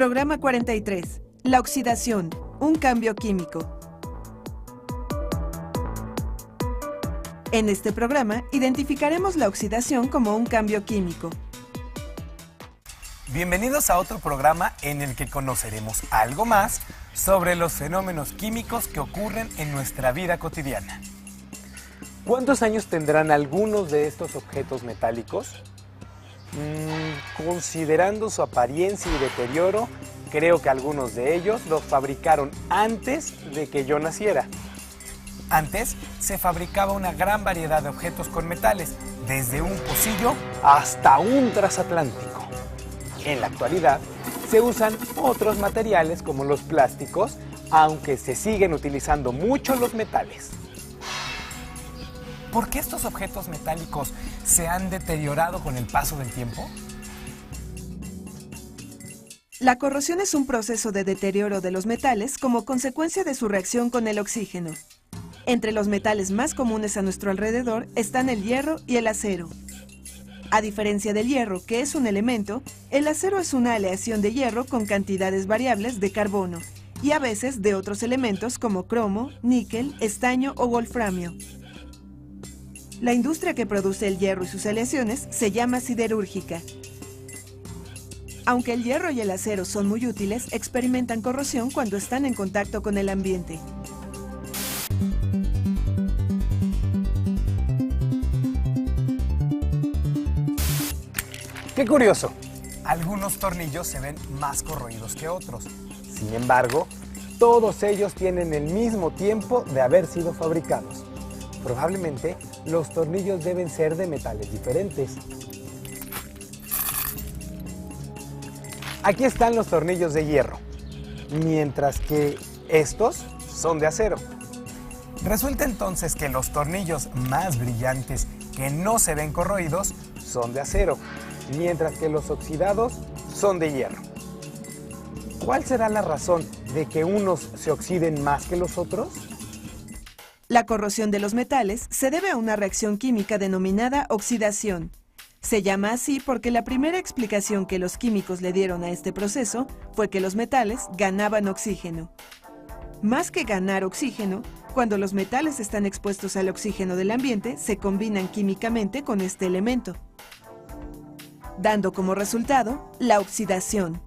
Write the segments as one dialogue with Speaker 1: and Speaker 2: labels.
Speaker 1: Programa 43. La oxidación, un cambio químico. En este programa identificaremos la oxidación como un cambio químico.
Speaker 2: Bienvenidos a otro programa en el que conoceremos algo más sobre los fenómenos químicos que ocurren en nuestra vida cotidiana.
Speaker 3: ¿Cuántos años tendrán algunos de estos objetos metálicos? Considerando su apariencia y deterioro, creo que algunos de ellos los fabricaron antes de que yo naciera.
Speaker 2: Antes se fabricaba una gran variedad de objetos con metales, desde un pocillo
Speaker 3: hasta un transatlántico. En la actualidad se usan otros materiales como los plásticos, aunque se siguen utilizando mucho los metales.
Speaker 2: ¿Por qué estos objetos metálicos se han deteriorado con el paso del tiempo?
Speaker 1: La corrosión es un proceso de deterioro de los metales como consecuencia de su reacción con el oxígeno. Entre los metales más comunes a nuestro alrededor están el hierro y el acero. A diferencia del hierro, que es un elemento, el acero es una aleación de hierro con cantidades variables de carbono y a veces de otros elementos como cromo, níquel, estaño o wolframio. La industria que produce el hierro y sus aleaciones se llama siderúrgica. Aunque el hierro y el acero son muy útiles, experimentan corrosión cuando están en contacto con el ambiente.
Speaker 3: ¡Qué curioso!
Speaker 2: Algunos tornillos se ven más corroídos que otros.
Speaker 3: Sin embargo, todos ellos tienen el mismo tiempo de haber sido fabricados. Probablemente los tornillos deben ser de metales diferentes. Aquí están los tornillos de hierro, mientras que estos son de acero.
Speaker 2: Resulta entonces que los tornillos más brillantes, que no se ven corroídos,
Speaker 3: son de acero, mientras que los oxidados son de hierro. ¿Cuál será la razón de que unos se oxiden más que los otros?
Speaker 1: La corrosión de los metales se debe a una reacción química denominada oxidación. Se llama así porque la primera explicación que los químicos le dieron a este proceso fue que los metales ganaban oxígeno. Más que ganar oxígeno, cuando los metales están expuestos al oxígeno del ambiente, se combinan químicamente con este elemento, dando como resultado la oxidación.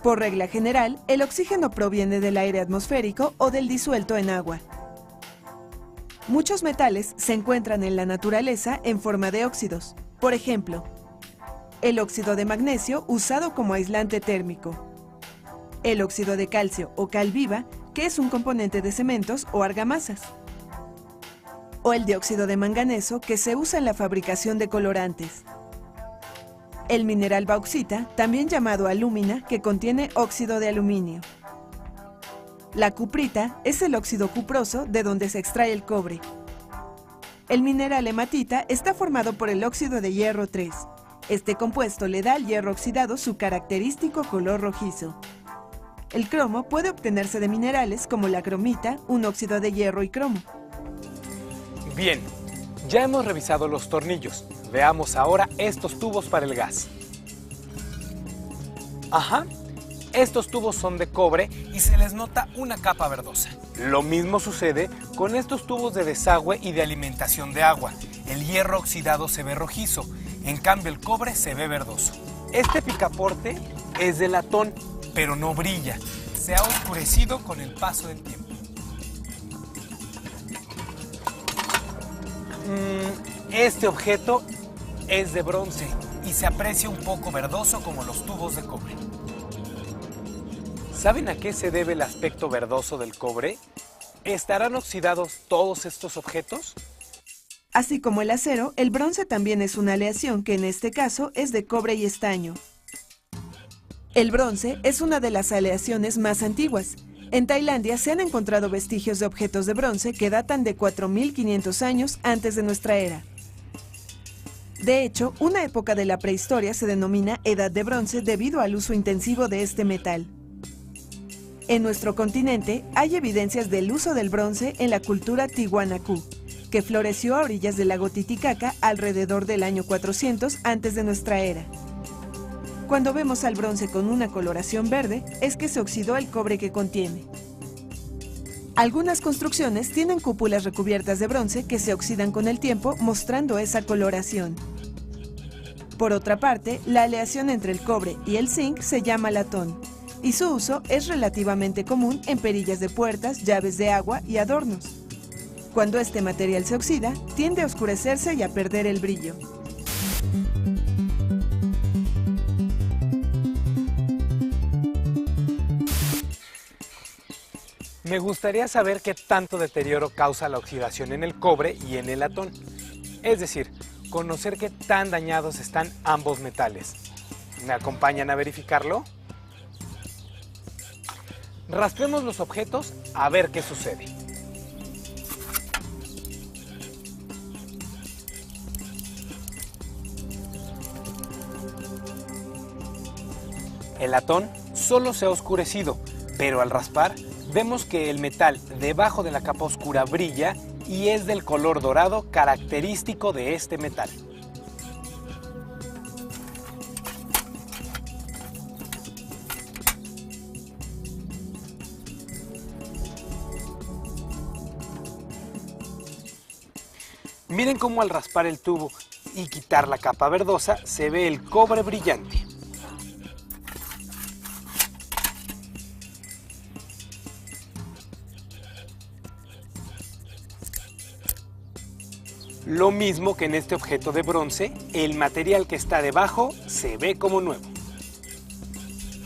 Speaker 1: Por regla general, el oxígeno proviene del aire atmosférico o del disuelto en agua. Muchos metales se encuentran en la naturaleza en forma de óxidos. Por ejemplo, el óxido de magnesio usado como aislante térmico, el óxido de calcio o cal viva, que es un componente de cementos o argamasas, o el dióxido de manganeso, que se usa en la fabricación de colorantes. El mineral bauxita, también llamado alúmina, que contiene óxido de aluminio. La cuprita es el óxido cuproso de donde se extrae el cobre. El mineral hematita está formado por el óxido de hierro 3. Este compuesto le da al hierro oxidado su característico color rojizo. El cromo puede obtenerse de minerales como la cromita, un óxido de hierro y cromo.
Speaker 3: Bien, ya hemos revisado los tornillos. Veamos ahora estos tubos para el gas. Ajá, estos tubos son de cobre
Speaker 2: y se les nota una capa verdosa.
Speaker 3: Lo mismo sucede con estos tubos de desagüe
Speaker 2: Y de alimentación de agua. El hierro oxidado se ve rojizo, en cambio el cobre se ve verdoso.
Speaker 3: Este picaporte es de latón,
Speaker 2: pero no brilla. Se ha oscurecido con el paso del tiempo.
Speaker 3: Este objeto es de bronce
Speaker 2: y se aprecia un poco verdoso como los tubos de cobre.
Speaker 3: ¿Saben a qué se debe el aspecto verdoso del cobre? ¿Estarán oxidados todos estos objetos?
Speaker 1: Así como el acero, el bronce también es una aleación que en este caso es de cobre y estaño. El bronce es una de las aleaciones más antiguas. En Tailandia se han encontrado vestigios de objetos de bronce que datan de 4.500 años antes de nuestra era. De hecho, una época de la prehistoria se denomina Edad de Bronce debido al uso intensivo de este metal. En nuestro continente hay evidencias del uso del bronce en la cultura Tiwanaku, que floreció a orillas del lago Titicaca alrededor del año 400 antes de nuestra era. Cuando vemos al bronce con una coloración verde, es que se oxidó el cobre que contiene. Algunas construcciones tienen cúpulas recubiertas de bronce que se oxidan con el tiempo, mostrando esa coloración. Por otra parte, la aleación entre el cobre y el zinc se llama latón, y su uso es relativamente común en perillas de puertas, llaves de agua y adornos. Cuando este material se oxida, tiende a oscurecerse y a perder el brillo.
Speaker 3: Me gustaría saber qué tanto deterioro causa la oxidación en el cobre y en el latón. Es decir, conocer qué tan dañados están ambos metales. ¿Me acompañan a verificarlo? Rastremos los objetos a ver qué sucede. El latón solo se ha oscurecido, pero al raspar vemos que el metal debajo de la capa oscura brilla y es del color dorado característico de este metal. Miren cómo al raspar el tubo y quitar la capa verdosa se ve el cobre brillante. Lo mismo que en este objeto de bronce, el material que está debajo se ve como nuevo.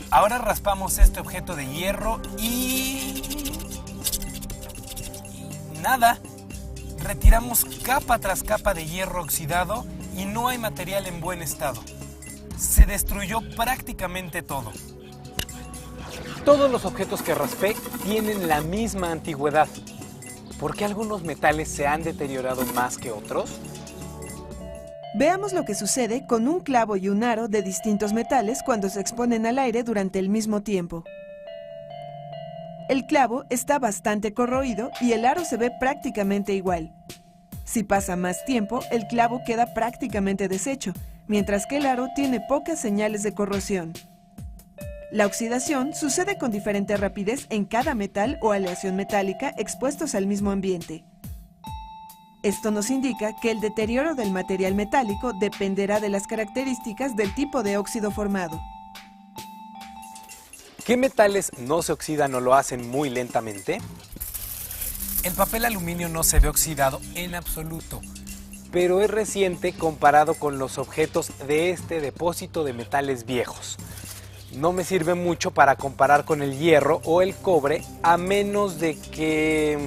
Speaker 2: Ahora raspamos este objeto de hierro y... nada. Retiramos capa tras capa de hierro oxidado y no hay material en buen estado. Se destruyó prácticamente todo.
Speaker 3: Todos los objetos que raspé tienen la misma antigüedad. ¿Por qué algunos metales se han deteriorado más que otros?
Speaker 1: Veamos lo que sucede con un clavo y un aro de distintos metales cuando se exponen al aire durante el mismo tiempo. El clavo está bastante corroído y el aro se ve prácticamente igual. Si pasa más tiempo, el clavo queda prácticamente deshecho, mientras que el aro tiene pocas señales de corrosión. La oxidación sucede con diferente rapidez en cada metal o aleación metálica expuestos al mismo ambiente. Esto nos indica que el deterioro del material metálico dependerá de las características del tipo de óxido formado.
Speaker 3: ¿Qué metales no se oxidan o lo hacen muy lentamente?
Speaker 2: El papel aluminio no se ve oxidado en absoluto.
Speaker 3: Pero es reciente comparado con los objetos de este depósito de metales viejos. No me sirve mucho para comparar con el hierro o el cobre, a menos de que...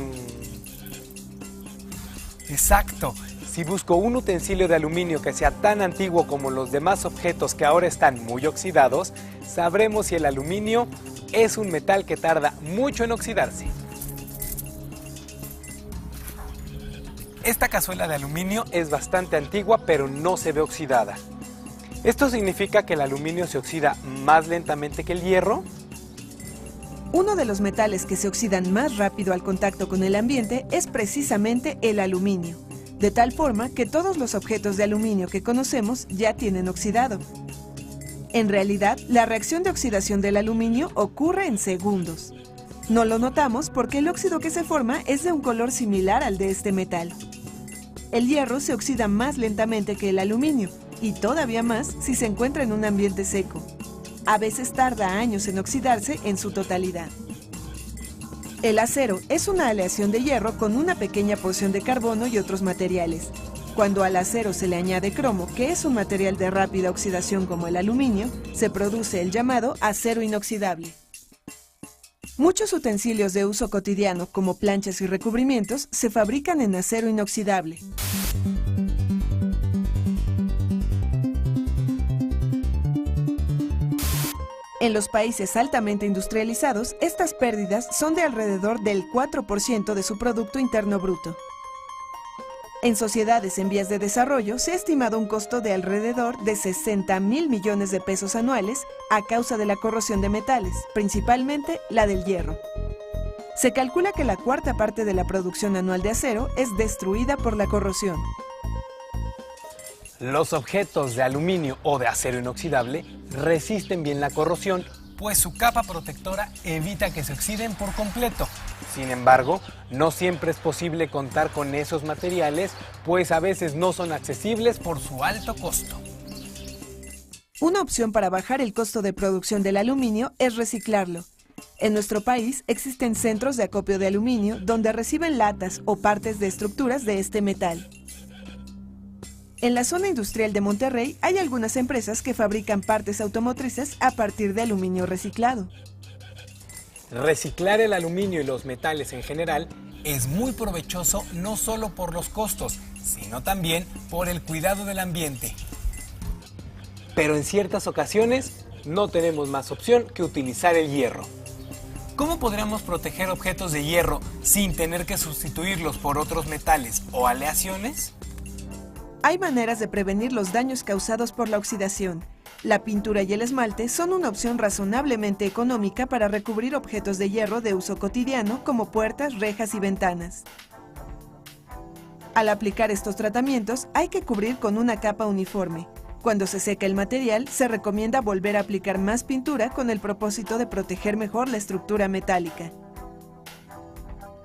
Speaker 2: Exacto.
Speaker 3: Si busco un utensilio de aluminio que sea tan antiguo como los demás objetos que ahora están muy oxidados, sabremos si el aluminio es un metal que tarda mucho en oxidarse.
Speaker 2: Esta cazuela de aluminio
Speaker 3: Es bastante antigua, pero no se ve oxidada. ¿Esto significa que el aluminio se oxida más lentamente que el hierro?
Speaker 1: Uno de los metales que se oxidan más rápido al contacto con el ambiente es precisamente el aluminio, de tal forma que todos los objetos de aluminio que conocemos ya tienen oxidado. En realidad, la reacción de oxidación del aluminio ocurre en segundos. No lo notamos porque el óxido que se forma es de un color similar al de este metal. El hierro se oxida más lentamente que el aluminio, y todavía más si se encuentra en un ambiente seco. A veces tarda años en oxidarse en su totalidad. El acero es una aleación de hierro con una pequeña porción de carbono y otros materiales. Cuando al acero se le añade cromo, que es un material de rápida oxidación como el aluminio, se produce el llamado acero inoxidable. Muchos utensilios de uso cotidiano, como planchas y recubrimientos, se fabrican en acero inoxidable. En los países altamente industrializados, estas pérdidas son de alrededor del 4% de su Producto Interno Bruto. En sociedades en vías de desarrollo se ha estimado un costo de alrededor de 60.000 millones de pesos anuales a causa de la corrosión de metales, principalmente la del hierro. Se calcula que la cuarta parte de la producción anual de acero es destruida por la corrosión.
Speaker 3: Los objetos de aluminio o de acero inoxidable resisten bien la corrosión,
Speaker 2: pues su capa protectora evita que se oxiden por completo.
Speaker 3: sin embargo, no siempre es posible contar con esos materiales, pues a veces no son accesibles
Speaker 2: Por su alto costo.
Speaker 1: Una opción para bajar el costo de producción del aluminio es reciclarlo. En nuestro país existen centros de acopio de aluminio donde reciben latas o partes de estructuras de este metal. En la zona industrial de Monterrey hay algunas empresas que fabrican partes automotrices a partir de aluminio reciclado.
Speaker 3: Reciclar el aluminio y los metales en general
Speaker 2: Es muy provechoso no solo por los costos, sino también por el cuidado del ambiente.
Speaker 3: pero en ciertas ocasiones no tenemos más opción que utilizar el hierro.
Speaker 2: ¿Cómo podríamos proteger objetos de hierro sin tener que sustituirlos por otros metales o aleaciones?
Speaker 1: Hay maneras de prevenir los daños causados por la oxidación. La pintura y el esmalte son una opción razonablemente económica para recubrir objetos de hierro de uso cotidiano como puertas, rejas y ventanas. Al aplicar estos tratamientos hay que cubrir con una capa uniforme. Cuando se seca el material, se recomienda volver a aplicar más pintura con el propósito de proteger mejor la estructura metálica.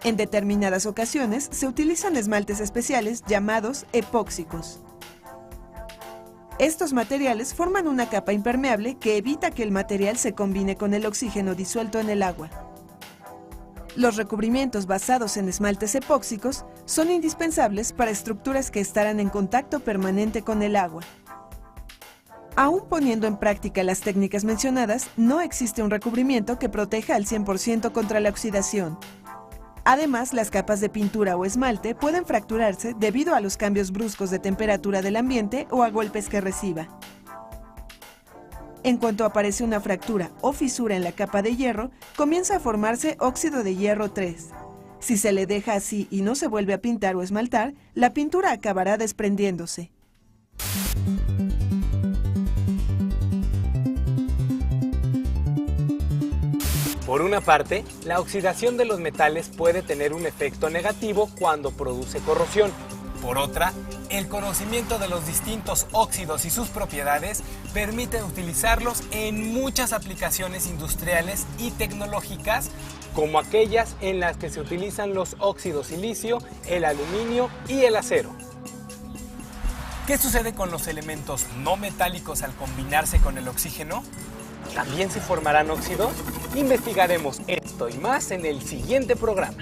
Speaker 1: En determinadas ocasiones se utilizan esmaltes especiales llamados epóxicos. Estos materiales forman una capa impermeable que evita que el material se combine con el oxígeno disuelto en el agua. Los recubrimientos basados en esmaltes epóxicos son indispensables para estructuras que estarán en contacto permanente con el agua. Aún poniendo en práctica las técnicas mencionadas, no existe un recubrimiento que proteja al 100% contra la oxidación. Además, las capas de pintura o esmalte pueden fracturarse debido a los cambios bruscos de temperatura del ambiente o a golpes que reciba. En cuanto aparece una fractura o fisura en la capa de hierro, comienza a formarse óxido de hierro 3. Si se le deja así y no se vuelve a pintar o esmaltar, la pintura acabará desprendiéndose.
Speaker 3: Por una parte, la oxidación de los metales puede tener un efecto negativo cuando produce corrosión.
Speaker 2: Por otra, el conocimiento de los distintos óxidos y sus propiedades permite utilizarlos en muchas aplicaciones industriales y tecnológicas,
Speaker 3: como aquellas en las que se utilizan los óxidos silicio, el aluminio y el acero.
Speaker 2: ¿Qué sucede con los elementos no metálicos al combinarse con el oxígeno?
Speaker 3: ¿También se formarán óxidos? Investigaremos esto y más en el siguiente programa.